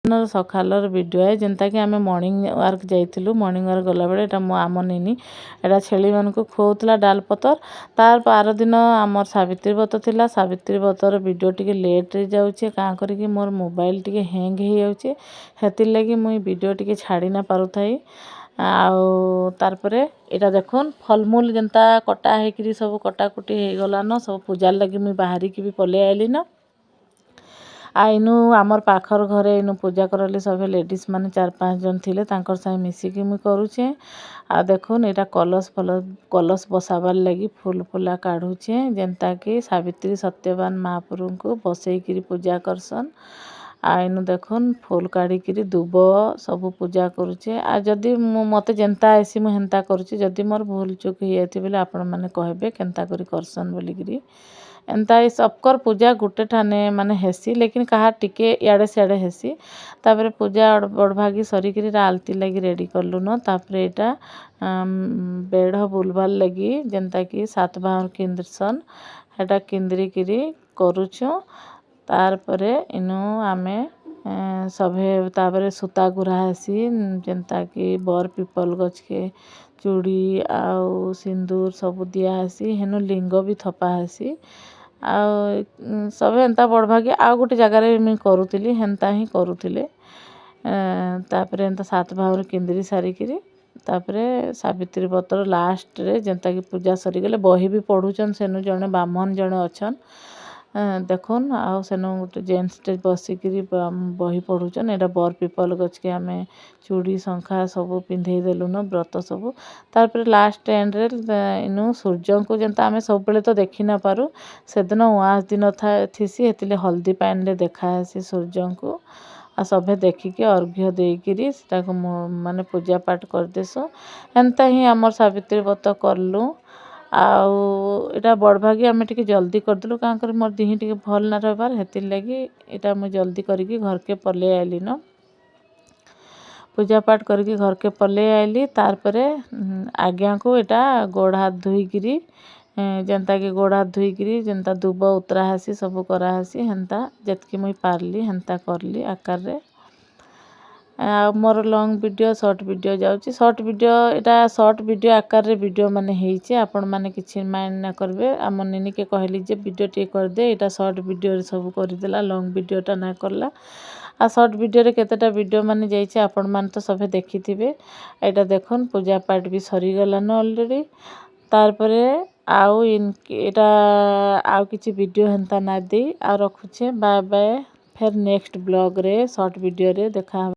सकालर video है जेनता कि आम मॉर्निंग वार्क जाइलु मॉर्निंग वार्क गला बेले एटा मो आम निनी एटा छेली मानकु खोउतला डाल पतर तार पार दिन आमर सावित्री व्रत थिला सावित्री व्रतर वीडियो टिके लेट रे जाउचे का करी कि मोर मोबाइल टिके हैंग हे जाउचे हेतिर लागि मुई वीडियो टिके छाड़ी ना पारुथाई आउ तार परे एटा देखुन फलमूल जेनता कटा हेकरी सब कटाकुटी हे गला न सब पूजा लागि मुई बाहरी की भी पले आइली न आइनु आमर पाखर घरे इनु पूजा करले सब लेडीज माने 4-5 जन थिले तांकर साथ मिसी की मुई करूचे आ देखुन एटा कलश बसाबार लगी फूल फुला काढुचे जेनता कि सावित्री सत्यवान महाप्रभु को बसई की पूजा करसन आ इनु देखुन फूल काढ़ी की दुब सब पूजा करूचे आ जदी मते जेनता आसी मु हेनता करूचे जदी मोर भूल चूक हे जाती बेले आपण माने कहबे केनता करी करसन बोली गिरी एंता ई सबकर पूजा गुटे ठाने माने हेसी लेकिन कहा टिके याडे सियाडे हेसी तापरे पूजा बड़ भागी सरी करी आलती लगी रेडी करलु न तापरे एटा बेढ़ बुलबार लगी जेनता कि 7 बाहर किंद्रसन हेटा किंद्री करी करूछु तार परे इनु आमे सभे तापरे सुता गुरा हेसी जेनता कि बर पीपल गछ के चूड़ी आउ सिंदूर सब दिया हेसी हेनु लिंग भी थपा हेसी आ सब एंता बड़ भागी आ गोटे जगार मुई करूतिली हेनता ही करूतिले तापरे एंता 7 भावर किंद्री सारी करी तापरे सावित्री व्रतर लास्ट रे जेनता कि पूजा सरी गले बही भी पढुचन सेनु जने ब्राह्मण जने अछन देखुन आ सेनु गोटे जेंट्स टे बसी करी बही पढुचन एटा बर पीपल गछ के आमे चूड़ी शंखा सब पिंधे देलु न व्रत सब तार पर लास्ट एंड रे इनु सूर्य को जेनता आमे सब बेले तो देखि ना पारू सेदिन उआस दिन था थिसी हेतिले हल्दी पानी ले देखा हेसी सूर्य को आ सभे देखिके अर्घ्य देइकिरी सेटाको माने पूजा पाठ कर देसो एंता ही हमर सावित्री व्रत करलु आउ एटा बड़ भागी आमे टिके जल्दी कर देलु का कर मोर दिही टिके भल ना रहबार हेतिर लागि एटा मु जल्दी करके घर के पले आइली न पूजा पाठ करके घर के पले आइली तार परे आज्ञा को एटा गोड़ हाथ धोई गिरी जेनता कि गोड़ हाथ धोई गिरी जेनता दुब उतरा हेसी सब करा हेसी हेनता जेतकी मुई पारली हेनता करली आकार रे मोर लॉन्ग वीडियो शॉर्ट वीडियो जाउची शॉर्ट वीडियो एटा शॉर्ट वीडियो आकार रे वीडियो माने हेइचे आपण माने किछि माइंड ना करबे आम निनी के कहली जे वीडियो टे कर दे एटा शॉर्ट वीडियो रे सब कर देला लॉन्ग वीडियो टा ना करला आ शॉर्ट वीडियो रे केतेटा वीडियो माने जाइचे आपण मान तो सभे देखिथिबे एटा देखुन पूजा पाठ भी सरी गला न ऑलरेडी तार परे आउ एटा आउ किछि वीडियो हेनता ना दे आ रखुचे बाय बाय फिर नेक्स्ट ब्लॉग रे शॉर्ट वीडियो रे देखा